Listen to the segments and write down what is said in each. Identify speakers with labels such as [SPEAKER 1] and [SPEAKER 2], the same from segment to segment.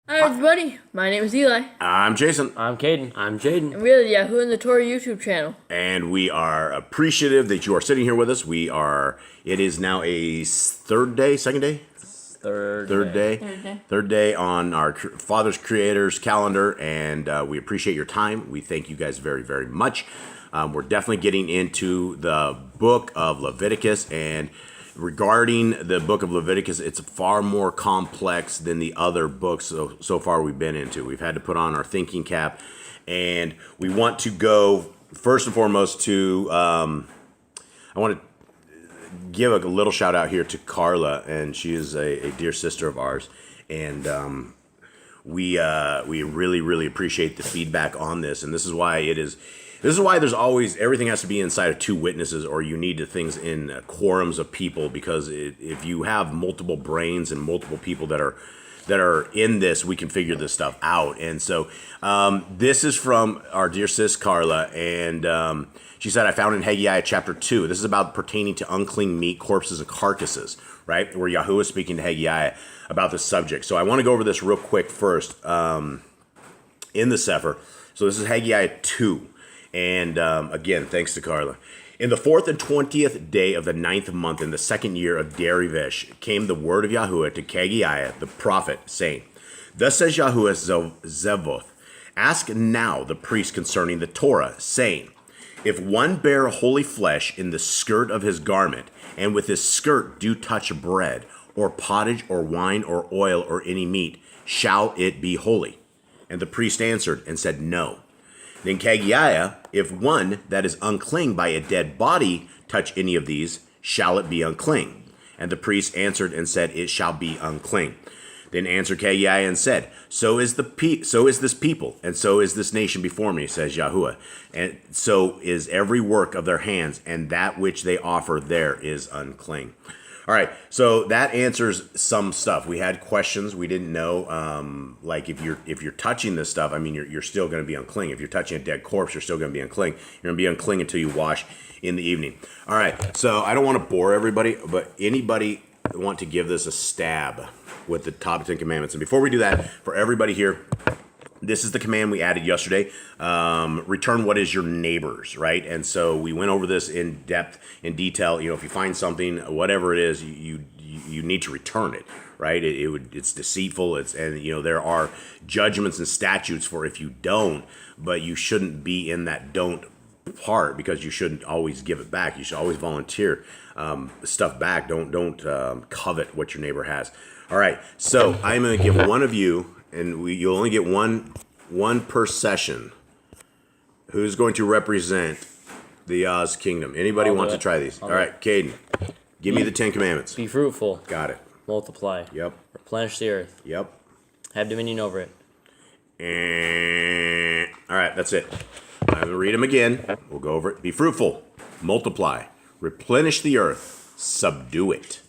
[SPEAKER 1] Hi everybody, my name is Eli,
[SPEAKER 2] I'm Jason.
[SPEAKER 3] I'm Caden.
[SPEAKER 4] I'm Jaden.
[SPEAKER 1] and we're the Yahoo and the Torah YouTube channel.
[SPEAKER 2] And we are appreciative that you are sitting here with us. It is now a second day? Third day on our Father's Creator's calendar, and we appreciate your time. We thank you guys very, very much. We're definitely getting into the book of Leviticus, and regarding the book of Leviticus, it's far more complex than the other books so far we've been into. We've had to put on our thinking cap, and we want to go first and foremost to, I want to give a little shout out here to Carla, and she is a dear sister of ours, and we really, really appreciate the feedback on this, and this is why there's always, everything has to be inside of two witnesses, or you need things in quorums of people, because if you have multiple brains and multiple people that are in this, we can figure this stuff out. And so this is from our dear sis Carla, and she said, I found in Haggai chapter 2, this is about pertaining to unclean meat, corpses, and carcasses, right? Where Yahuwah is speaking to Haggai about this subject. So I want to go over this real quick first in the Sefer. So this is Haggai 2. And again, thanks to Carla. In the 4th and 20th day of the 9th month in the 2nd year of Darivish came the word of Yahuwah to Haggai the prophet, saying, Thus says Yahuwah Zevoth, ask now the priest concerning the Torah, saying, If one bear holy flesh in the skirt of his garment, and with his skirt do touch bread, or pottage, or wine, or oil, or any meat, shall it be holy? And the priest answered and said, No. Then Haggai, if one that is unclean by a dead body touch any of these, shall it be unclean? And the priest answered and said, It shall be unclean. Then answered Haggai and said, So is this people, and so is this nation before me, says Yahuwah. And so is every work of their hands, and that which they offer there is unclean. All right, so that answers some stuff. We had questions we didn't know, like if you're touching this stuff, I mean, you're still going to be unclean. If you're touching a dead corpse, you're still going to be unclean. You're going to be unclean until you wash in the evening. All right, so I don't want to bore everybody, but anybody want to give this a stab with the top 10 commandments? And before we do that, for everybody here, this is the command we added yesterday. Return what is your neighbor's, right? And so we went over this in depth, in detail. You know, if you find something, whatever it is, you need to return it, right? It's deceitful. And there are judgments and statutes for if you don't, but you shouldn't be in that don't part, because you shouldn't always give it back. You should always volunteer stuff back. Don't covet what your neighbor has. All right, so I'm going to give one of you, and you'll only get one per session, who's going to represent the Yah's kingdom. Anybody want to try these? All right, Caden, give me the 10 commandments.
[SPEAKER 3] Be fruitful.
[SPEAKER 2] Got it.
[SPEAKER 3] Multiply.
[SPEAKER 2] Yep.
[SPEAKER 3] Replenish the earth.
[SPEAKER 2] Yep.
[SPEAKER 3] Have dominion over it.
[SPEAKER 2] And all right, that's it. I'm going to read them again. We'll go over it. Be fruitful. Multiply. Replenish the earth. Subdue it.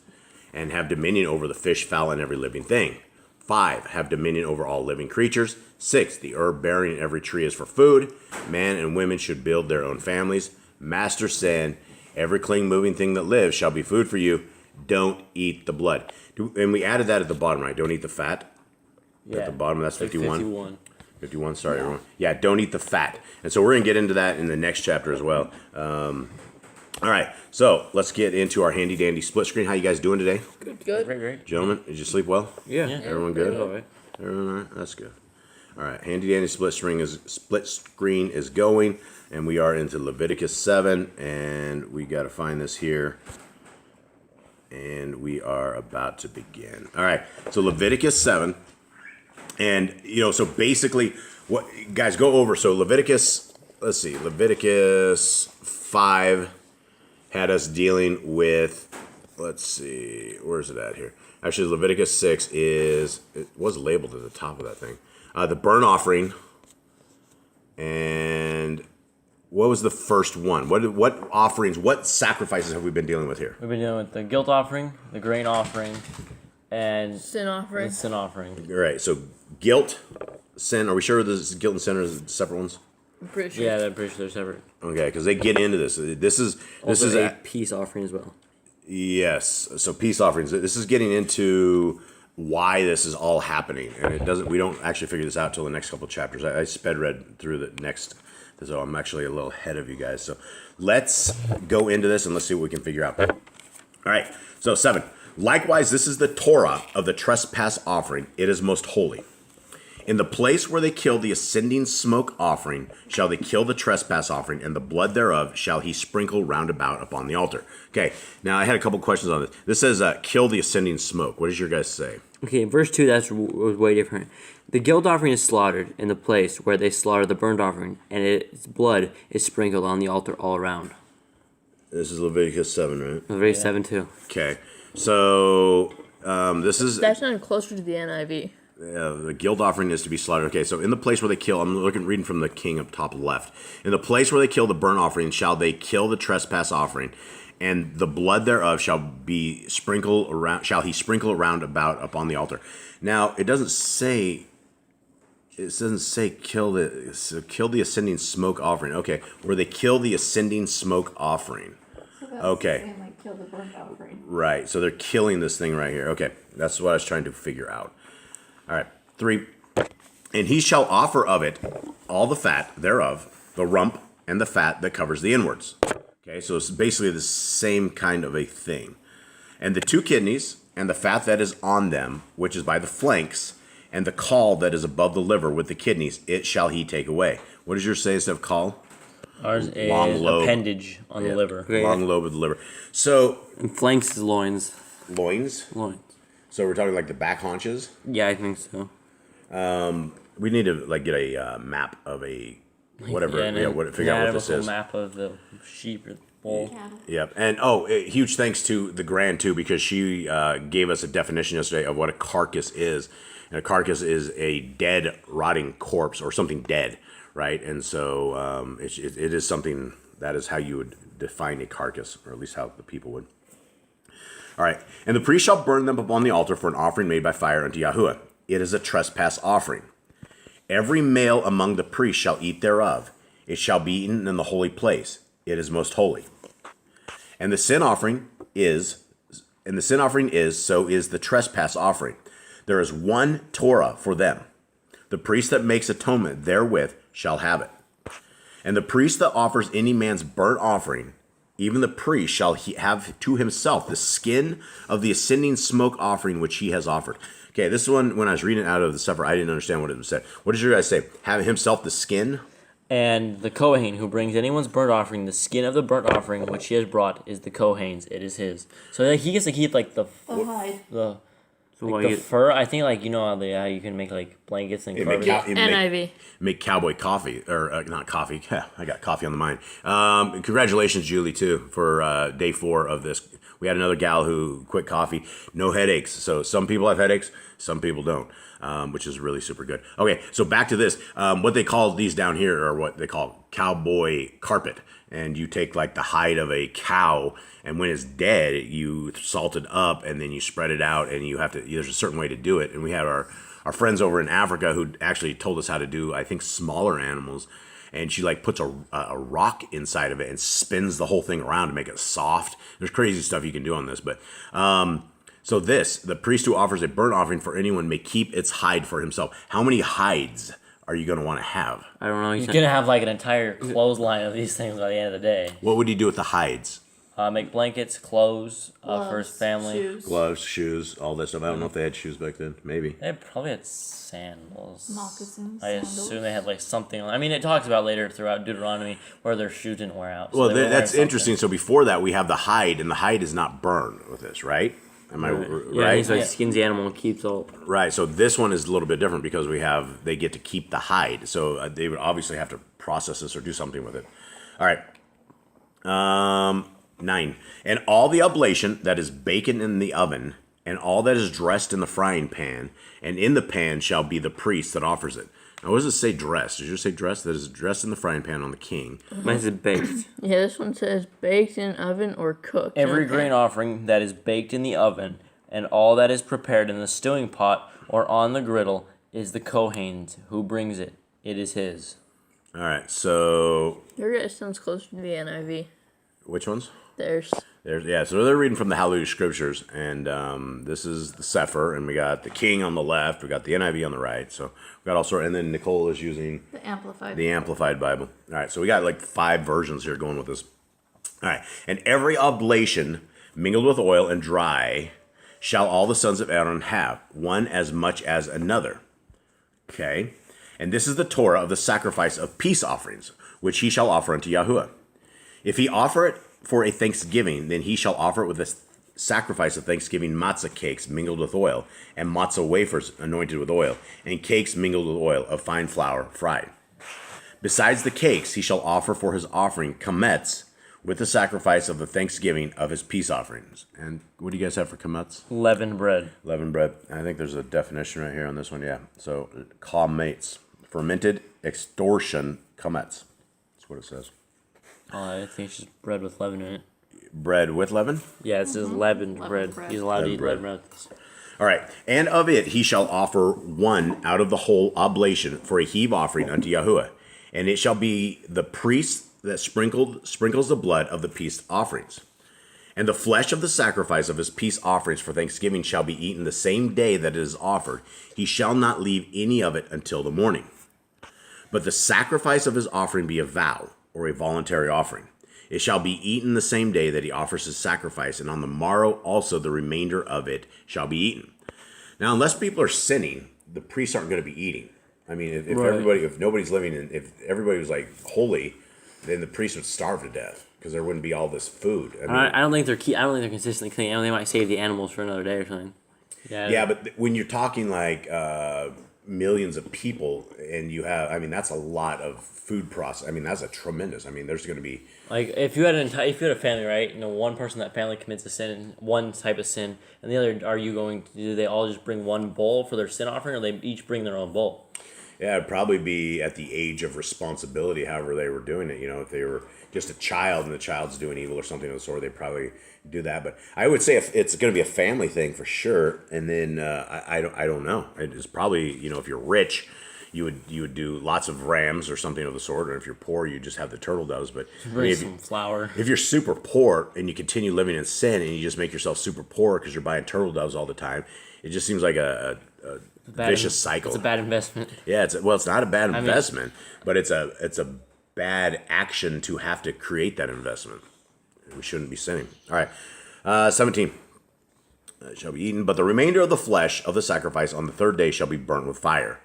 [SPEAKER 2] And have dominion over the fish, fowl, and every living thing. 5, have dominion over all living creatures. 6, the herb bearing in every tree is for food. Man and women should build their own families. Master said, every clean moving thing that lives shall be food for you. Don't eat the blood. And we added that at the bottom, right? Don't eat the fat.
[SPEAKER 3] Yeah.
[SPEAKER 2] At the bottom, that's 51.
[SPEAKER 3] 51.
[SPEAKER 2] 51, sorry, everyone. Yeah, don't eat the fat. And so we're going to get into that in the next chapter as well. All right, so let's get into our handy dandy split screen. How you guys doing today?
[SPEAKER 1] Good.
[SPEAKER 3] Great.
[SPEAKER 2] Gentlemen, did you sleep well?
[SPEAKER 4] Yeah.
[SPEAKER 2] Everyone good?
[SPEAKER 3] All right.
[SPEAKER 2] Everyone all right? That's good. All right, handy dandy split screen is going, and we are into Leviticus 7, and we got to find this here, and we are about to begin. All right, so Leviticus 7, and so basically, what guys go over? So Leviticus 5 had us dealing with, let's see, where's it at here? Actually, Leviticus 6 it was labeled at the top of that thing. The burnt offering, and what was the first one? What offerings, what sacrifices have we been dealing with here?
[SPEAKER 3] We've been dealing with the guilt offering, the grain offering, and
[SPEAKER 1] Sin offering.
[SPEAKER 3] the sin offering.
[SPEAKER 2] All right, so guilt, sin, are we sure this guilt and sin are separate ones?
[SPEAKER 1] I'm pretty sure.
[SPEAKER 3] Yeah, I'm pretty sure they're separate.
[SPEAKER 2] Okay, because they get into this. This is
[SPEAKER 4] A peace offering as well.
[SPEAKER 2] yes. So peace offerings. This is getting into why this is all happening, and we don't actually figure this out till the next couple chapters. I sped read through the next, so I'm actually a little ahead of you guys. So let's go into this and let's see what we can figure out. All right, so 7. Likewise, this is the Torah of the trespass offering. It is most holy. In the place where they kill the ascending smoke offering, shall they kill the trespass offering, and the blood thereof shall he sprinkle round about upon the altar. Okay, now I had a couple questions on this. This says, kill the ascending smoke. What does your guys say?
[SPEAKER 4] Okay, verse 2, was way different. The guilt offering is slaughtered in the place where they slaughter the burnt offering, and its blood is sprinkled on the altar all around.
[SPEAKER 2] This is Leviticus 7, right?
[SPEAKER 4] Leviticus 7 too.
[SPEAKER 2] Okay, so this is...
[SPEAKER 1] That's not closer to the NIV.
[SPEAKER 2] The guilt offering is to be slaughtered. Okay, so in the place where they kill, I'm reading from the king up top left. In the place where they kill the burnt offering, shall they kill the trespass offering, and the blood thereof shall he sprinkle around about upon the altar. Now it doesn't say kill the ascending smoke offering. Okay, where they kill the ascending smoke offering. Okay.
[SPEAKER 5] Like kill the burnt offering.
[SPEAKER 2] Right, so they're killing this thing right here. Okay, that's what I was trying to figure out. All right, 3. And he shall offer of it all the fat thereof, the rump, and the fat that covers the inwards. Okay, so it's basically the same kind of a thing. And the 2 kidneys, and the fat that is on them, which is by the flanks, and the caul that is above the liver with the kidneys, it shall he take away. What does yours say instead of caul?
[SPEAKER 3] Ours is
[SPEAKER 2] Long lobe.
[SPEAKER 3] appendage on the liver.
[SPEAKER 4] Okay.
[SPEAKER 2] Long lobe of the liver. So,
[SPEAKER 4] And flanks is loins.
[SPEAKER 2] loins.
[SPEAKER 4] Loins.
[SPEAKER 2] So we're talking like the back haunches.
[SPEAKER 4] Yeah, I think so.
[SPEAKER 2] We need to like get a map of a whatever. Figure out what this is.
[SPEAKER 3] Map of the sheep or the bull.
[SPEAKER 5] Cattle.
[SPEAKER 2] Yep. And huge thanks to the Grand too, because she gave us a definition yesterday of what a carcass is. And a carcass is a dead, rotting corpse or something dead, right? And so it is something that is how you would define a carcass, or at least how the people would. All right. And the priest shall burn them upon the altar for an offering made by fire unto Yahuwah. It is a trespass offering. Every male among the priests shall eat thereof. It shall be eaten in the holy place. It is most holy. And the sin offering is, so is the trespass offering. There is one Torah for them. The priest that makes atonement therewith shall have it. And the priest that offers any man's burnt offering, even the priest shall have to himself the skin of the ascending smoke offering which he has offered. Okay, this one, when I was reading out of the Sefer, I didn't understand what it said. What does your guys say? Have himself the skin?
[SPEAKER 3] And the Kohen who brings anyone's burnt offering, the skin of the burnt offering which he has brought is the Kohen's. It is his. So like, he gets to keep like the
[SPEAKER 5] hide.
[SPEAKER 3] the fur. I think like how you can make like blankets and carpets.
[SPEAKER 1] NIV.
[SPEAKER 2] Make cowboy coffee, or not coffee. I got coffee on the mind. Congratulations, Julie, too, for day 4 of this. We had another gal who quit coffee. No headaches. So some people have headaches, some people don't, which is really super good. Okay, so back to this. What they call these down here are what they call cowboy carpet. And you take like the hide of a cow, and when it's dead, you salt it up, and then you spread it out, and there's a certain way to do it. And we have our friends over in Africa who actually told us how to do, I think, smaller animals. And she like puts a rock inside of it and spins the whole thing around to make it soft. There's crazy stuff you can do on this, but so the priest who offers a burnt offering for anyone may keep its hide for himself. How many hides are you going to want to have?
[SPEAKER 4] I don't know.
[SPEAKER 3] He's gonna have like an entire clothesline of these things by the end of the day.
[SPEAKER 2] What would he do with the hides?
[SPEAKER 3] Make blankets, clothes for his
[SPEAKER 5] Gloves,
[SPEAKER 3] family.
[SPEAKER 5] shoes.
[SPEAKER 2] Gloves, shoes, all that stuff. I don't know if they had shoes back then. Maybe.
[SPEAKER 3] They probably had sandals.
[SPEAKER 5] Moccasins,
[SPEAKER 3] I
[SPEAKER 5] sandals.
[SPEAKER 3] assume they had like something. I mean, it talks about later throughout Deuteronomy where their shoes didn't wear out. So
[SPEAKER 2] Well,
[SPEAKER 3] they were wearing
[SPEAKER 2] that's
[SPEAKER 3] something.
[SPEAKER 2] interesting. So before that, we have the hide, and the hide is not burned with this, right? Am I
[SPEAKER 4] Yeah,
[SPEAKER 2] right?
[SPEAKER 4] he's like skins the animal and keeps all.
[SPEAKER 2] Right. So this one is a little bit different because they get to keep the hide. So they would obviously have to process this or do something with it. All right. 9. And all the oblation that is baken in the oven, and all that is dressed in the frying pan, and in the pan shall be the priest that offers it. Now, what does it say dressed? Did you say dressed? That is dressed in the frying pan on the king.
[SPEAKER 4] Mine says baked.
[SPEAKER 1] Yeah, this one says baked in oven or cooked.
[SPEAKER 3] Every
[SPEAKER 1] in a
[SPEAKER 3] grain
[SPEAKER 1] pan.
[SPEAKER 3] offering that is baked in the oven, and all that is prepared in the stewing pot or on the griddle, is the Kohen's who brings it. It is his.
[SPEAKER 2] All right. So
[SPEAKER 1] Your guys sounds closer to the NIV.
[SPEAKER 2] which ones?
[SPEAKER 1] There's.
[SPEAKER 2] So they're reading from the YHWH Scriptures, and this is the Sefer, and we got the King on the left, we got the NIV on the right, so we got all sorts, and then Nicole is using
[SPEAKER 1] The Amplified.
[SPEAKER 2] the Amplified Bible. All right, so we got like 5 versions here going with this. All right, and every oblation mingled with oil and dry shall all the sons of Aaron have, one as much as another. Okay, and this is the Torah of the sacrifice of peace offerings, which he shall offer unto Yahuwah. If he offer it for a thanksgiving, then he shall offer it with a sacrifice of thanksgiving matzah cakes mingled with oil, and matzah wafers anointed with oil, and cakes mingled with oil of fine flour fried. Besides the cakes, he shall offer for his offering kametz with the sacrifice of the thanksgiving of his peace offerings. And what do you guys have for kametz?
[SPEAKER 3] Leavened bread.
[SPEAKER 2] Leavened bread. I think there's a definition right here on this one, yeah. So, kametz, fermented extortion kametz. That's what it says.
[SPEAKER 3] I think it's just bread with leaven in it.
[SPEAKER 2] Bread with leaven?
[SPEAKER 3] Yeah, it says leavened bread. He's allowed to eat leavened bread.
[SPEAKER 2] All right. And of it he shall offer one out of the whole oblation for a heave offering unto Yahuwah. And it shall be the priest that sprinkles the blood of the peace offerings. And the flesh of the sacrifice of his peace offerings for thanksgiving shall be eaten the same day that it is offered. He shall not leave any of it until the morning. But the sacrifice of his offering be a vow, or a voluntary offering. It shall be eaten the same day that he offers his sacrifice, and on the morrow also the remainder of it shall be eaten. Now, unless people are sinning, the priests aren't going to be eating. I mean, if nobody's living in, if everybody was like holy, then the priests would starve to death because there wouldn't be all this food.
[SPEAKER 4] I don't think they're I don't think they're consistently clean. I don't think they might save the animals for another day or something.
[SPEAKER 2] Yeah, but when you're talking like millions of people, and you have, I mean, that's a lot of food process. I mean, that's a tremendous. I mean, there's going to be
[SPEAKER 3] like if you had a family, right? You know, one person in that family commits a sin, one type of sin, and the other, do they all just bring one bowl for their sin offering, or they each bring their own bowl?
[SPEAKER 2] Yeah, it'd probably be at the age of responsibility, however they were doing it. You know, if they were just a child and the child's doing evil or something of the sort, they'd probably do that. But I would say if it's going to be a family thing for sure. And then I don't know. It's probably, you know, if you're rich, you would do lots of rams or something of the sort. Or if you're poor, you just have the turtle doves. But
[SPEAKER 3] bring some flour.
[SPEAKER 2] If you're super poor and you continue living in sin and you just make yourself super poor because you're buying turtle doves all the time, it just seems like a vicious cycle.
[SPEAKER 3] It's a bad investment.
[SPEAKER 2] Yeah, it's not a bad investment, but it's a bad action to have to create that investment. We shouldn't be sinning. All right, 17. Shall be eaten, but the remainder of the flesh of the sacrifice on the third day shall be burnt with fire.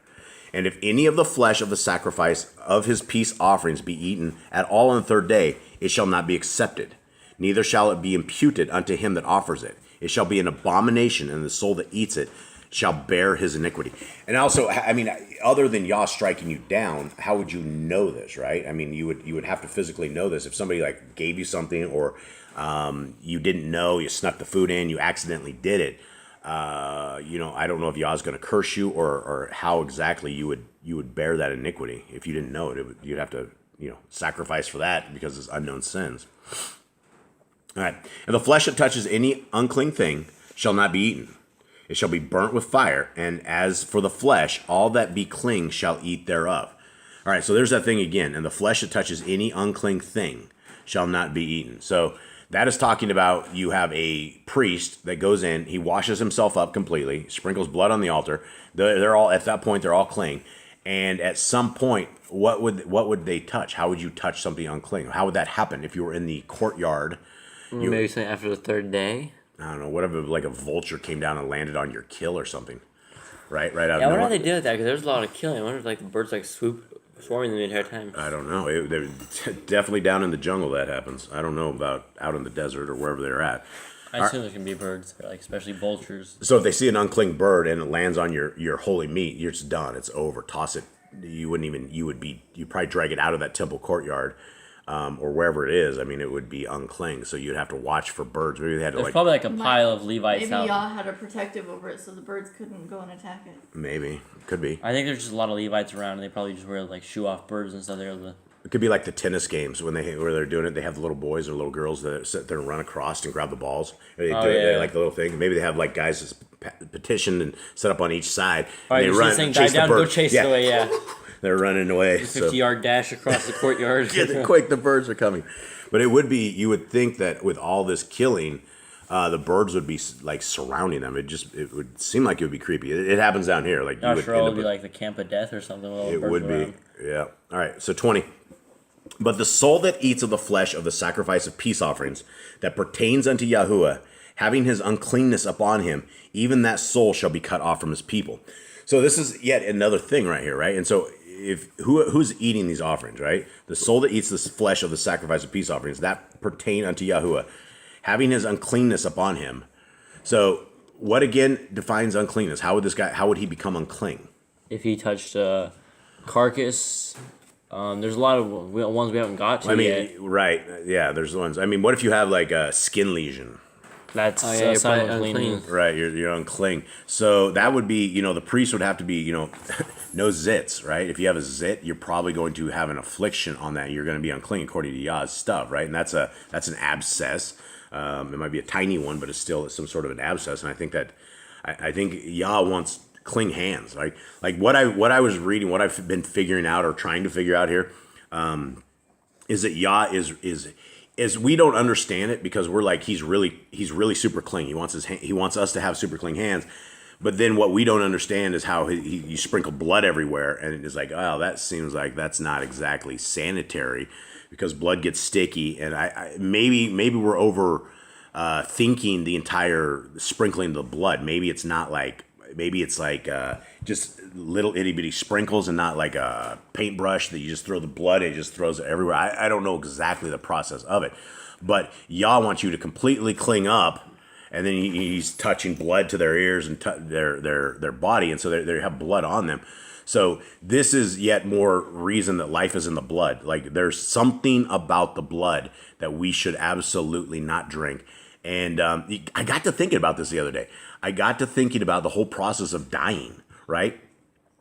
[SPEAKER 2] And if any of the flesh of the sacrifice of his peace offerings be eaten at all on the third day, it shall not be accepted. Neither shall it be imputed unto him that offers it. It shall be an abomination, and the soul that eats it shall bear his iniquity. And also, I mean, other than Yah striking you down, how would you know this, right? I mean, you would have to physically know this. If somebody like gave you something, or you didn't know, you snuck the food in, you accidentally did it. You know, I don't know if Yah's going to curse you, or how exactly you would bear that iniquity. If you didn't know it, you'd have to, you know, sacrifice for that because it's unknown sins. All right, and the flesh that touches any unclean thing shall not be eaten. It shall be burnt with fire, and as for the flesh, all that be clean shall eat thereof. All right, so there's that thing again. And the flesh that touches any unclean thing shall not be eaten. So that is talking about you have a priest that goes in, he washes himself up completely, sprinkles blood on the altar. They're all, at that point, they're all clean. And at some point, what would they touch? How would you touch something unclean? How would that happen if you were in the courtyard?
[SPEAKER 4] Maybe something after the third day?
[SPEAKER 2] I don't know, whatever, like a vulture came down and landed on your kill or something, right out of
[SPEAKER 4] nowhere. I wonder how they did with that, because there's a lot of killing. I wonder if like the birds like swarming them the entire time.
[SPEAKER 2] I don't know. They're definitely down in the jungle that happens. I don't know about out in the desert or wherever they're at.
[SPEAKER 3] I assume there can be birds, like especially vultures.
[SPEAKER 2] So if they see an unclean bird and it lands on your holy meat, you're just done. It's over. Toss it. You'd probably drag it out of that temple courtyard. Or wherever it is, I mean, it would be unclean. So you'd have to watch for birds. Maybe they had to
[SPEAKER 3] There's probably like a pile of Levites out.
[SPEAKER 1] Maybe Yah had a protective over it so the birds couldn't go and attack it.
[SPEAKER 2] Maybe. Could be.
[SPEAKER 3] I think there's just a lot of Levites around, and they probably just wear like shoe off birds and stuff.
[SPEAKER 2] It could be like the tennis games where they're doing it. They have the little boys or little girls that sit there and run across and grab the balls. They like the little thing. Maybe they have like guys petitioned and set up on each side.
[SPEAKER 3] All right,
[SPEAKER 2] and they run,
[SPEAKER 3] this thing
[SPEAKER 2] chase
[SPEAKER 3] died down,
[SPEAKER 2] the bird.
[SPEAKER 3] go chase it away. Yeah.
[SPEAKER 2] They're running away.
[SPEAKER 3] 50-yard dash across the courtyard.
[SPEAKER 2] Get quick, the birds are coming. But it would be, you would think that with all this killing, the birds would be like surrounding them. It would seem like it would be creepy. It happens down here. Like
[SPEAKER 3] Not sure it would be like the camp of death or something. With all the
[SPEAKER 2] it
[SPEAKER 3] birds
[SPEAKER 2] would
[SPEAKER 3] around.
[SPEAKER 2] be. Yeah. All right. So 20. But the soul that eats of the flesh of the sacrifice of peace offerings that pertains unto Yahuwah, having his uncleanness upon him, even that soul shall be cut off from his people. So this is yet another thing right here, right? And so who's eating these offerings, right? The soul that eats the flesh of the sacrifice of peace offerings that pertain unto Yahuwah, having his uncleanness upon him. So what again defines uncleanness? How would he become unclean?
[SPEAKER 3] If he touched a carcass, there's a lot of ones we haven't got to yet.
[SPEAKER 2] Right? Yeah, there's ones. I mean, what if you have like a skin lesion?
[SPEAKER 3] That's
[SPEAKER 4] you're
[SPEAKER 3] sign of
[SPEAKER 4] probably
[SPEAKER 3] unclean.
[SPEAKER 4] unclean.
[SPEAKER 2] Right, you're unclean. So that would be, the priest would have to be, no zits, right? If you have a zit, you're probably going to have an affliction on that. You're going to be unclean according to Yah's stuff, right? And that's an abscess. It might be a tiny one, but it's still some sort of an abscess. And I think that I think Yah wants clean hands, right? Like what I was reading, what I've been figuring out or trying to figure out here, is that Yah is we don't understand it because we're like he's really super clean. He wants us to have super clean hands, but then what we don't understand is how you sprinkle blood everywhere, and it's like, oh, that seems like that's not exactly sanitary because blood gets sticky, and I maybe we're over thinking the entire sprinkling of the blood. Maybe it's like just little itty bitty sprinkles and not like a paintbrush that you just throw the blood and it just throws it everywhere. I don't know exactly the process of it, but Yah wants you to completely cling up, and then he's touching blood to their ears and their body, and so they have blood on them. So this is yet more reason that life is in the blood. Like there's something about the blood that we should absolutely not drink. And I got to thinking about this the other day. I got to thinking about the whole process of dying, right?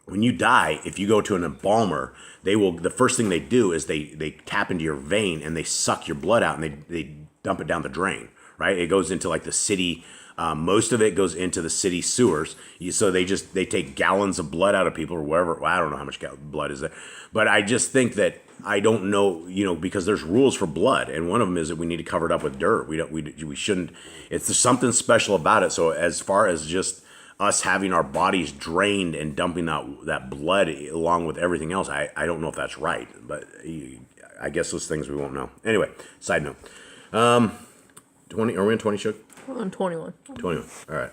[SPEAKER 2] When you die, if you go to an embalmer, the first thing they do is they tap into your vein and they suck your blood out and they dump it down the drain, right? It goes into like the city. Most of it goes into the city sewers. So they take gallons of blood out of people or wherever. Well, I don't know how much blood is there, but I just think that I don't know, because there's rules for blood, and one of them is that we need to cover it up with dirt. We shouldn't. There's something special about it. So as far as just us having our bodies drained and dumping that blood along with everything else, I don't know if that's right, but I guess those things we won't know. Anyway, side note. 20. Are we on 20, Shook?
[SPEAKER 5] We're on 21.
[SPEAKER 2] 21. All right.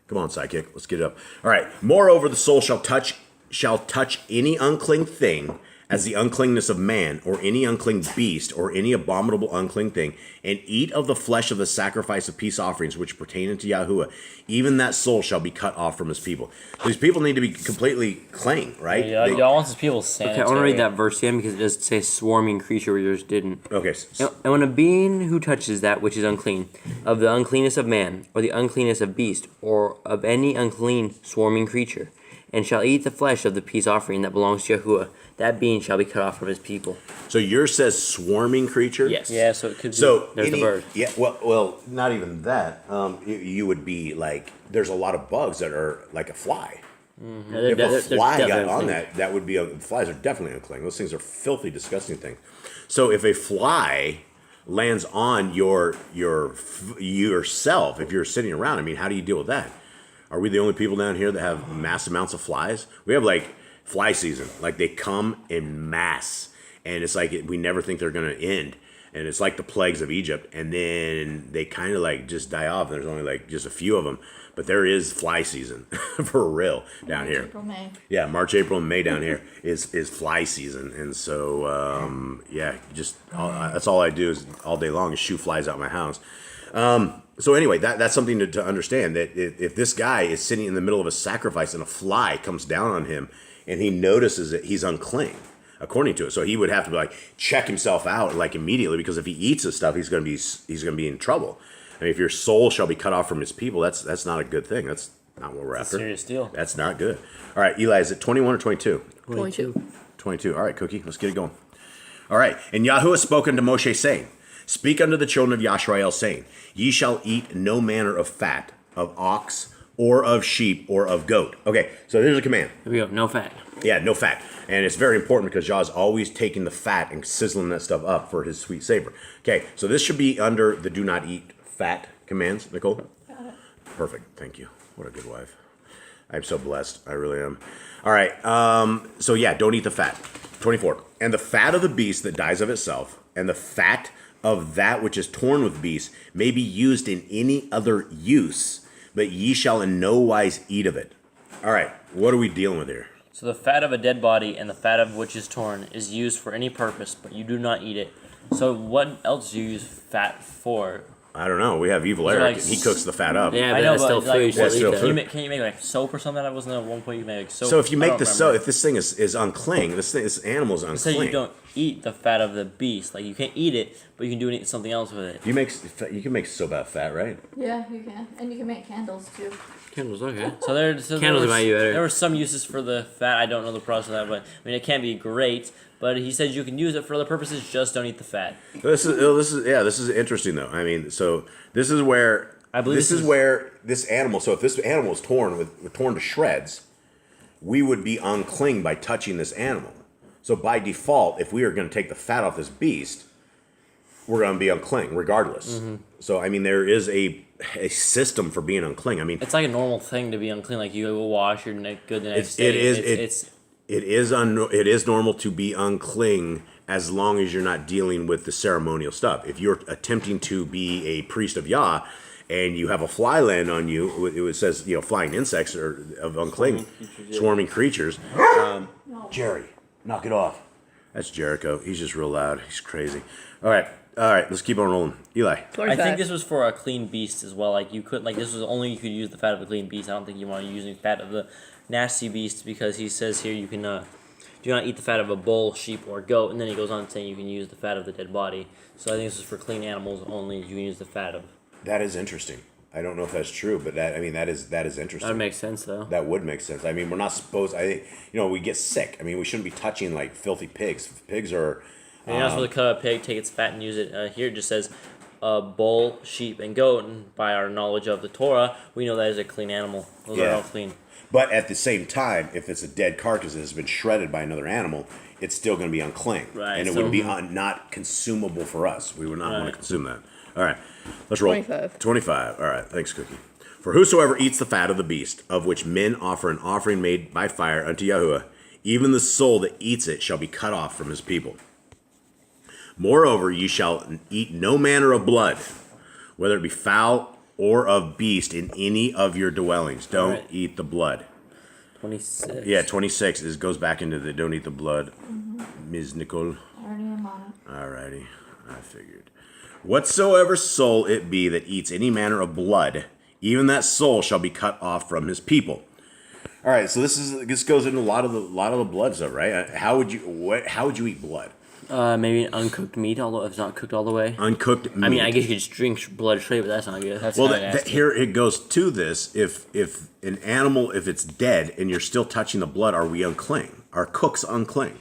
[SPEAKER 2] Come on, sidekick. Let's get it up. All right. Moreover, the soul shall touch any unclean thing as the uncleanness of man, or any unclean beast, or any abominable unclean thing, and eat of the flesh of the sacrifice of peace offerings which pertain unto Yahuwah. Even that soul shall be cut off from his people. These people need to be completely clean, right?
[SPEAKER 3] Yeah, Y'all wants his people sanitary.
[SPEAKER 4] Okay, I want to read that verse again because it does say swarming creature where yours didn't.
[SPEAKER 2] Okay.
[SPEAKER 4] And when a being who touches that which is unclean, of the uncleanness of man, or the uncleanness of beast, or of any unclean swarming creature, and shall eat the flesh of the peace offering that belongs to Yahuwah, that being shall be cut off from his people.
[SPEAKER 2] So yours says swarming creature?
[SPEAKER 4] Yes.
[SPEAKER 3] Yeah, so it could be.
[SPEAKER 2] So
[SPEAKER 4] There's the bird.
[SPEAKER 2] Yeah, well, not even that. You would be like, there's a lot of bugs that are like a fly.
[SPEAKER 4] Mm-hmm.
[SPEAKER 2] If a fly got on that would be flies are definitely unclean. Those things are filthy, disgusting things. So if a fly lands on yourself, if you're sitting around, I mean, how do you deal with that? Are we the only people down here that have mass amounts of flies? We have like fly season. Like they come in mass, and it's like we never think they're going to end. And it's like the plagues of Egypt, and then they kind of like just die off. There's only like just a few of them, but there is fly season for real down here.
[SPEAKER 1] April, May.
[SPEAKER 2] Yeah, March, April, and May down here is fly season, and so that's all I do is all day long is shoot flies out my house. So anyway, that's something to understand, that if this guy is sitting in the middle of a sacrifice and a fly comes down on him and he notices that he's unclean, according to it, so he would have to like check himself out like immediately, because if he eats this stuff, he's going to be in trouble. I mean, if your soul shall be cut off from his people, that's not a good thing. That's not what we're after.
[SPEAKER 3] Serious deal.
[SPEAKER 2] That's not good. All right, Eli, is it 21 or 22?
[SPEAKER 5] 22.
[SPEAKER 2] 22. All right, Cookie, let's get it going. All right, and Yahuwah spoke unto Moshe, saying, Speak unto the children of Yashrael, saying, Ye shall eat no manner of fat, of ox, or of sheep, or of goat. Okay, so there's a command.
[SPEAKER 4] Here we go. No fat.
[SPEAKER 2] Yeah, no fat. And it's very important because Yah's always taking the fat and sizzling that stuff up for his sweet savor. Okay, so this should be under the do not eat fat commands, Nicole?
[SPEAKER 1] Got it.
[SPEAKER 2] Perfect, thank you. What a good wife. I'm so blessed, I really am. All right, so yeah, don't eat the fat. 24, and the fat of the beast that dies of itself, and the fat of that which is torn with beasts may be used in any other use, but ye shall in no wise eat of it. All right, what are we dealing with here?
[SPEAKER 3] So the fat of a dead body and the fat of which is torn is used for any purpose, but you do not eat it. So what else do you use fat for?
[SPEAKER 2] I don't know. We have Evil
[SPEAKER 3] Is it
[SPEAKER 2] Eric,
[SPEAKER 3] like
[SPEAKER 2] and he cooks the fat up.
[SPEAKER 4] Yeah,
[SPEAKER 3] I
[SPEAKER 4] but
[SPEAKER 3] know,
[SPEAKER 4] that's still
[SPEAKER 3] but, like,
[SPEAKER 4] food.
[SPEAKER 3] what-
[SPEAKER 2] That's still
[SPEAKER 4] Eat
[SPEAKER 2] food.
[SPEAKER 4] that.
[SPEAKER 3] Can you make like soap or something? That wasn't at one point you made like soap.
[SPEAKER 2] So if you
[SPEAKER 3] I
[SPEAKER 2] make
[SPEAKER 3] don't
[SPEAKER 2] the
[SPEAKER 3] remember.
[SPEAKER 2] soap, if this thing is unclean, this animal is
[SPEAKER 3] So
[SPEAKER 2] unclean.
[SPEAKER 3] you don't eat the fat of the beast. Like you can't eat it, but you can do something else with it.
[SPEAKER 2] You can make soap out of fat, right?
[SPEAKER 1] Yeah, you can. And you can make candles too.
[SPEAKER 4] Candles, okay.
[SPEAKER 3] So there
[SPEAKER 4] Candles
[SPEAKER 3] was,
[SPEAKER 4] might be better.
[SPEAKER 3] there were some uses for the fat. I don't know the process of that, but I mean it can be great. But he said you can use it for other purposes. Just don't eat the fat.
[SPEAKER 2] This is interesting though. I mean, so this is where
[SPEAKER 3] I believe
[SPEAKER 2] this
[SPEAKER 3] this
[SPEAKER 2] is
[SPEAKER 3] is-
[SPEAKER 2] where this animal. So if this animal is torn to shreds, we would be unclean by touching this animal. So by default, if we are going to take the fat off this beast, we're going to be unclean regardless.
[SPEAKER 3] Mm-hmm.
[SPEAKER 2] So I mean, there is a system for being unclean. I mean,
[SPEAKER 3] It's like a normal thing to be unclean. Like you go wash your neck good the next
[SPEAKER 2] It
[SPEAKER 3] day.
[SPEAKER 2] is-
[SPEAKER 3] It's
[SPEAKER 2] it is normal to be unclean as long as you're not dealing with the ceremonial stuff. If you're attempting to be a priest of Yah and you have a fly land on you, it says flying insects or of unclean swarming creatures. Jerry, knock it off. That's Jericho. He's just real loud. He's crazy. All right. Let's keep on rolling. Eli.
[SPEAKER 3] I think this was for a clean beast as well. Like you could, like this was only you could use the fat of a clean beast. I don't think you want to use the fat of the nasty beast because he says here you can do not eat the fat of a bull, sheep, or goat, and then he goes on saying you can use the fat of the dead body. So I think this is for clean animals only. You can use the fat of.
[SPEAKER 2] That is interesting. I don't know if that's true, but that is interesting.
[SPEAKER 4] That would make sense, though.
[SPEAKER 2] That would make sense. I mean, we're not supposed. I think we get sick. I mean, we shouldn't be touching like filthy pigs. Pigs are.
[SPEAKER 3] And you're not supposed to cut a pig, take its fat, and use it. Here it just says bull, sheep, and goat. And by our knowledge of the Torah, we know that is a clean animal. Those are all clean.
[SPEAKER 2] But at the same time, if it's a dead carcass that has been shredded by another animal, it's still going to be unclean,
[SPEAKER 3] Right,
[SPEAKER 2] and it
[SPEAKER 3] so-
[SPEAKER 2] would be not consumable for us. We would not want to consume that. All right, let's roll.
[SPEAKER 5] 25.
[SPEAKER 2] 25. All right, thanks, Cookie. For whosoever eats the fat of the beast, of which men offer an offering made by fire unto Yahuwah, even the soul that eats it shall be cut off from his people. Moreover, ye shall eat no manner of blood, whether it be fowl or of beast, in any of your dwellings. Don't
[SPEAKER 3] Right.
[SPEAKER 2] eat the blood.
[SPEAKER 3] 26.
[SPEAKER 2] Yeah, 26 goes back into the don't eat the blood. Ms. Nicole.
[SPEAKER 1] Already am on it.
[SPEAKER 2] Alrighty, I figured. Whatsoever soul it be that eats any manner of blood, even that soul shall be cut off from his people. All right, so this goes into a lot of the blood stuff, right? How would you eat blood?
[SPEAKER 4] Maybe uncooked meat, although it's not cooked all the way.
[SPEAKER 2] Uncooked meat.
[SPEAKER 4] I mean, I guess you could just drink blood straight, but that's not good.
[SPEAKER 3] That's
[SPEAKER 2] Well,
[SPEAKER 3] kinda nasty.
[SPEAKER 2] here it goes to this. If an animal, if it's dead and you're still touching the blood, are we unclean? Are cooks unclean?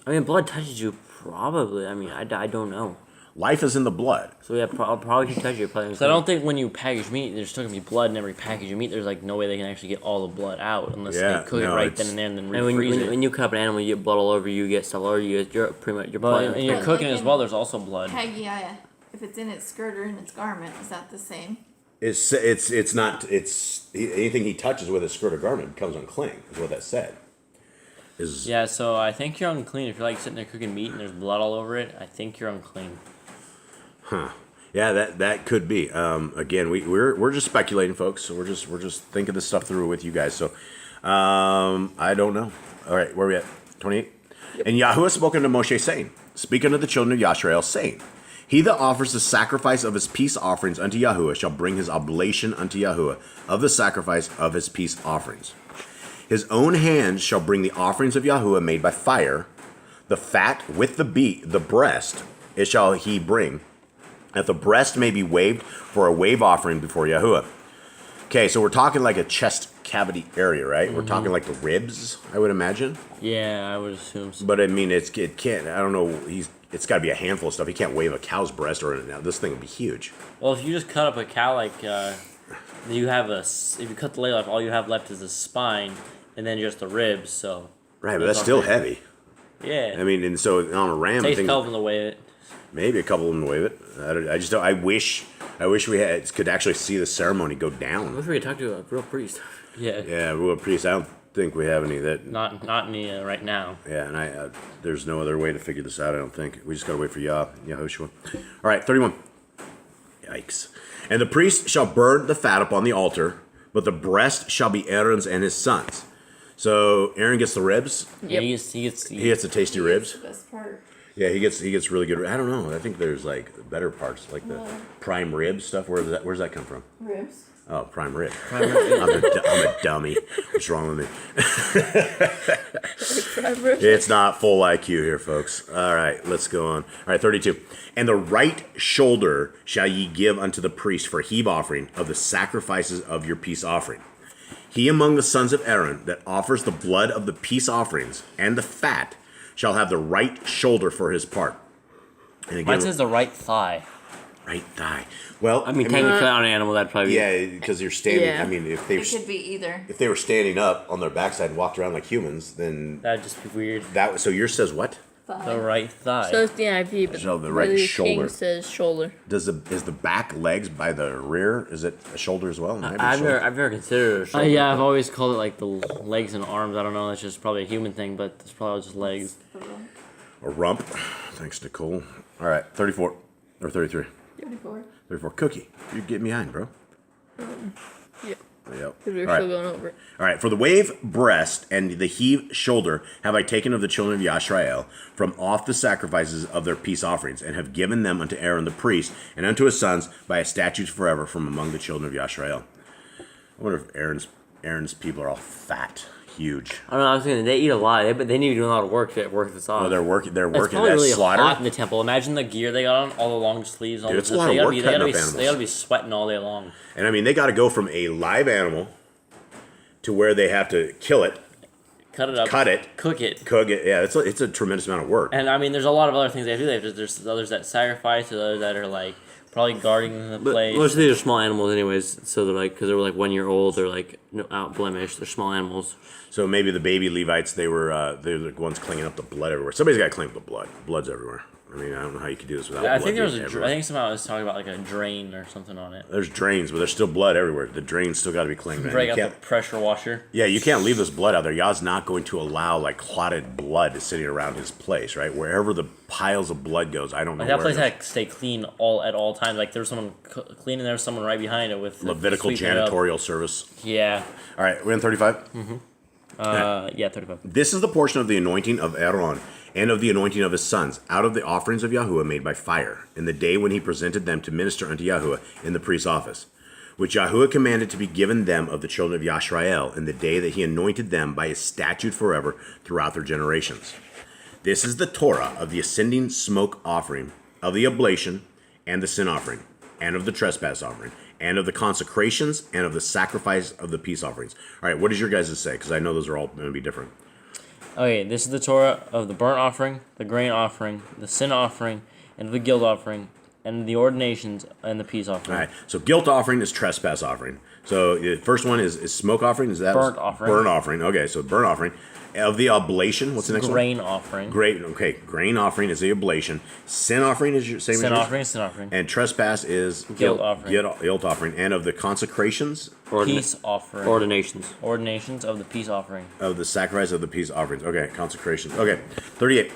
[SPEAKER 4] I mean, blood touches you, probably. I mean, I don't know.
[SPEAKER 2] Life is in the blood.
[SPEAKER 4] So yeah, probably can touch you. Probably.
[SPEAKER 3] So I don't think when you package meat, there's still gonna be blood in every package of meat. There's like no way they can actually get all the blood out unless
[SPEAKER 2] Yeah,
[SPEAKER 3] they cook
[SPEAKER 2] no,
[SPEAKER 3] it right
[SPEAKER 2] it's-
[SPEAKER 3] then and there and then
[SPEAKER 4] And when,
[SPEAKER 3] refreeze it.
[SPEAKER 4] when you cut up an animal, you get blood all over you. You get stuff all over you. You're pretty much
[SPEAKER 3] But
[SPEAKER 4] probably
[SPEAKER 3] and you're
[SPEAKER 1] Like
[SPEAKER 3] cooking as
[SPEAKER 1] in
[SPEAKER 3] well. There's also blood.
[SPEAKER 1] Hagiah, if it's in its skirt or in its garment, is that the same?
[SPEAKER 2] It's not. It's anything he touches with his skirt or garment becomes unclean. Is what that said. Is
[SPEAKER 3] Yeah, so I think you're unclean if you're like sitting there cooking meat and there's blood all over it. I think you're unclean.
[SPEAKER 2] Yeah, that could be. Again, we're just speculating, folks. So we're just thinking this stuff through with you guys. So I don't know. All right, where are we at? 28. And Yahuwah spoke unto Moshe, saying, Speak unto the children of Yashrael, saying, He that offers the sacrifice of his peace offerings unto Yahuwah shall bring his oblation unto Yahuwah of the sacrifice of his peace offerings. His own hands shall bring the offerings of Yahuwah made by fire, the fat with the breast, it shall he bring, that the breast may be waved for a wave offering before Yahuwah. Okay, so we're talking like a chest cavity area, right? We're talking like the ribs, I would imagine.
[SPEAKER 3] Yeah, I would assume so.
[SPEAKER 2] But I mean, it can't. I don't know. It's got to be a handful of stuff. He can't wave a cow's breast or anything. This thing would be huge.
[SPEAKER 3] Well, if you just cut up a cow like if you cut the leg off, all you have left is the spine and then just the ribs. So
[SPEAKER 2] Right, but that's still heavy.
[SPEAKER 3] Yeah.
[SPEAKER 2] I mean, and so on a ram, I
[SPEAKER 3] Takes a
[SPEAKER 2] think
[SPEAKER 3] couple of them to weigh it.
[SPEAKER 2] maybe a couple of them to wave it. I just don't. I wish we could actually see the ceremony go
[SPEAKER 4] I
[SPEAKER 2] down.
[SPEAKER 4] wish we could talk to a real priest.
[SPEAKER 3] Yeah.
[SPEAKER 2] Yeah, real priest. I don't think we have any that.
[SPEAKER 3] Not any right now.
[SPEAKER 2] Yeah, and there's no other way to figure this out. I don't think we just gotta wait for YHWH. All right, 31. Yikes! And the priest shall burn the fat upon the altar, but the breast shall be Aaron's and his sons. So Aaron gets the ribs.
[SPEAKER 3] Yeah,
[SPEAKER 1] Yep.
[SPEAKER 3] he gets
[SPEAKER 2] He gets the tasty ribs.
[SPEAKER 1] The best part.
[SPEAKER 2] Yeah, he gets really good. I don't know. I think there's like better parts, like the prime rib stuff. Where's that come from?
[SPEAKER 1] Ribs.
[SPEAKER 2] Oh, prime rib.
[SPEAKER 3] prime rib.
[SPEAKER 2] I'm a dummy. What's wrong with me?
[SPEAKER 1] Prime ribs.
[SPEAKER 2] It's not full IQ here, folks. All right, let's go on. All right, 32. And the right shoulder shall ye give unto the priest for heave offering of the sacrifices of your peace offering. He among the sons of Aaron that offers the blood of the peace offerings and the fat shall have the right shoulder for his part. And again,
[SPEAKER 3] Mine says the right thigh.
[SPEAKER 2] right thigh. Well,
[SPEAKER 4] I mean, technically on an animal, that'd probably be...
[SPEAKER 2] yeah, because you're standing.
[SPEAKER 1] Yeah.
[SPEAKER 2] I mean, if
[SPEAKER 1] It could be either.
[SPEAKER 2] they were standing up on their backside and walked around like humans, then
[SPEAKER 3] That'd just be weird.
[SPEAKER 2] that. So yours says what?
[SPEAKER 3] The right thigh.
[SPEAKER 1] So it's the NIV, but
[SPEAKER 2] So the right
[SPEAKER 1] Brother
[SPEAKER 2] shoulder.
[SPEAKER 1] King says shoulder.
[SPEAKER 2] Is the back legs by the rear? Is it a shoulder as well? Maybe a
[SPEAKER 4] I've
[SPEAKER 2] shoulder.
[SPEAKER 4] never considered it a shoulder.
[SPEAKER 3] Yeah, I've always called it like the legs and arms. I don't know. That's just probably a human thing, but it's probably just legs.
[SPEAKER 2] A rump. Thanks, Nicole. All right, 34 or 33.
[SPEAKER 1] 34.
[SPEAKER 2] 34. Cookie, you get behind, bro.
[SPEAKER 1] Yep.
[SPEAKER 2] Yep.
[SPEAKER 1] Because we're
[SPEAKER 2] All right.
[SPEAKER 1] still going over it.
[SPEAKER 2] All right, for the wave breast and the heave shoulder have I taken of the children of Yashrael from off the sacrifices of their peace offerings, and have given them unto Aaron the priest and unto his sons by a statute forever from among the children of Yashrael. I wonder if Aaron's people are all fat, huge.
[SPEAKER 4] I don't know, I was thinking, they eat a lot, but they need to do a lot of work to work this off.
[SPEAKER 2] Oh, they're working. They're
[SPEAKER 3] It's
[SPEAKER 2] working
[SPEAKER 3] probably
[SPEAKER 2] that
[SPEAKER 3] really
[SPEAKER 2] slaughter.
[SPEAKER 3] hot in the temple. Imagine the gear they got on, all the long sleeves. All
[SPEAKER 2] Dude,
[SPEAKER 3] the
[SPEAKER 2] it's a lot of
[SPEAKER 3] they gotta
[SPEAKER 2] work
[SPEAKER 3] be,
[SPEAKER 2] cutting
[SPEAKER 3] they
[SPEAKER 2] up animals.
[SPEAKER 3] gotta be sweating all day long.
[SPEAKER 2] And I mean, they got to go from a live animal to where they have to kill it,
[SPEAKER 3] Cut it up.
[SPEAKER 2] cut it,
[SPEAKER 3] Cook it.
[SPEAKER 2] cook it. Yeah, it's a tremendous amount of work.
[SPEAKER 3] And I mean, there's a lot of other things they have to do. There's others that sacrifice, there's others that are like probably guarding the
[SPEAKER 4] But
[SPEAKER 3] place.
[SPEAKER 4] most of these are small animals anyways, so they're like, because they're like 1 year old, they're like out blemished, they're small animals.
[SPEAKER 2] So maybe the baby Levites, they're the ones cleaning up the blood everywhere. Somebody's got to clean up the blood. Blood's everywhere. I mean, I don't know how you could do this without
[SPEAKER 3] I
[SPEAKER 2] blood.
[SPEAKER 3] think there was
[SPEAKER 2] being
[SPEAKER 3] I
[SPEAKER 2] everywhere.
[SPEAKER 3] think somehow I was talking about like a drain or something on it.
[SPEAKER 2] There's drains, but there's still blood everywhere. The drains still got to be cleaned. Man.
[SPEAKER 3] Break
[SPEAKER 2] You
[SPEAKER 3] out the
[SPEAKER 2] can't-
[SPEAKER 3] pressure washer.
[SPEAKER 2] Yeah, you can't leave this blood out there. Yah's not going to allow like clotted blood sitting around his place, right? Wherever the piles of blood goes, I don't know
[SPEAKER 3] Like that
[SPEAKER 2] where.
[SPEAKER 3] place
[SPEAKER 2] it goes.
[SPEAKER 3] had to stay clean at all times. Like there was someone cleaning, there was someone right behind it with
[SPEAKER 2] Levitical
[SPEAKER 3] sweeping it up.
[SPEAKER 2] janitorial service.
[SPEAKER 3] Yeah.
[SPEAKER 2] All right, we're in 35.
[SPEAKER 3] Yeah, 35.
[SPEAKER 2] This is the portion of the anointing of Aaron and of the anointing of his sons, out of the offerings of Yahuwah made by fire, in the day when he presented them to minister unto Yahuwah in the priest's office, which Yahuwah commanded to be given them of the children of Yashrael, in the day that he anointed them by his statute forever throughout their generations. This is the Torah of the ascending smoke offering, of the oblation, and the sin offering, and of the trespass offering, and of the consecrations, and of the sacrifice of the peace offerings. All right, what does your guys say? Because I know those are all going to be different.
[SPEAKER 3] Okay, this is the Torah of the burnt offering, the grain offering, the sin offering, and the guilt offering, and the ordinations and the peace offering.
[SPEAKER 2] All right, so guilt offering is trespass offering. So the first one is smoke offering. Is that
[SPEAKER 3] Burnt offering.
[SPEAKER 2] Burnt offering. Okay, so burnt offering. Of the oblation, what's the next
[SPEAKER 3] Grain
[SPEAKER 2] one?
[SPEAKER 3] offering.
[SPEAKER 2] Great. Okay, grain offering is the oblation. Sin offering is your same. as
[SPEAKER 3] Sin
[SPEAKER 2] yours?
[SPEAKER 3] offering, sin offering.
[SPEAKER 2] And trespass is
[SPEAKER 3] Guilt offering.
[SPEAKER 2] Guilt offering, and of the consecrations
[SPEAKER 3] Peace offering.
[SPEAKER 4] Ordinations.
[SPEAKER 3] Ordinations of the peace offering.
[SPEAKER 2] of the sacrifice of the peace offerings. Okay, consecrations. Okay, 38.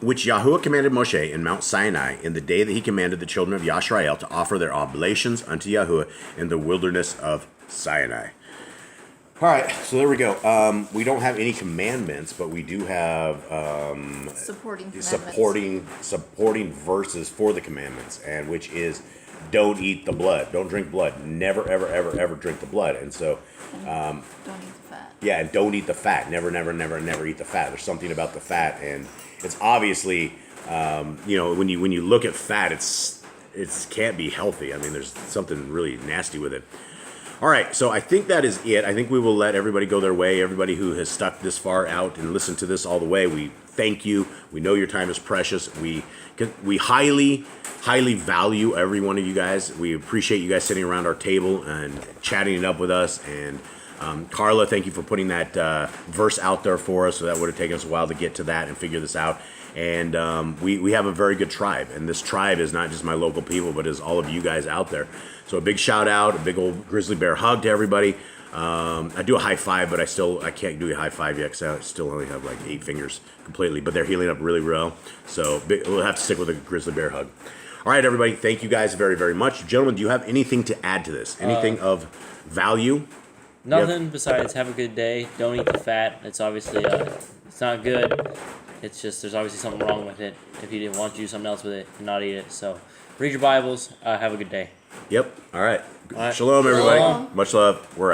[SPEAKER 2] Which Yahuwah commanded Moshe in Mount Sinai in the day that he commanded the children of Yashrael to offer their oblations unto Yahuwah in the wilderness of Sinai. All right, so there we go. We don't have any commandments, but we do have
[SPEAKER 1] Supporting commandments.
[SPEAKER 2] supporting verses for the commandments, and which is don't eat the blood, don't drink blood, never ever ever ever drink the blood, and so
[SPEAKER 1] Don't eat the fat.
[SPEAKER 2] yeah, and don't eat the fat, never eat the fat. There's something about the fat, and it's obviously when you look at fat, it can't be healthy. I mean, there's something really nasty with it. All right, so I think that is it. I think we will let everybody go their way. Everybody who has stuck this far out and listened to this all the way, we thank you. We know your time is precious. We highly value every one of you guys. We appreciate you guys sitting around our table and chatting it up with us. And Carla, thank you for putting that verse out there for us. So that would have taken us a while to get to that and figure this out. And we have a very good tribe. And this tribe is not just my local people, but is all of you guys out there. So a big shout out, a big old grizzly bear hug to everybody. I do a high five, but I can't do a high five yet because I still only have like 8 fingers completely. But they're healing up really well. So we'll have to stick with a grizzly bear hug. All right, everybody. Thank you guys very, very much. Gentlemen, do you have anything to add to this? Anything of value?
[SPEAKER 3] Nothing besides have a good day. Don't eat the fat. It's obviously it's not good. It's just there's obviously something wrong with it. If you didn't want to do something else with it, and not eat it. So read your Bibles. Have a good day.
[SPEAKER 2] Yep. All right.
[SPEAKER 3] All right.
[SPEAKER 2] Shalom, everybody.
[SPEAKER 1] Shalom.
[SPEAKER 2] Much love. We're out.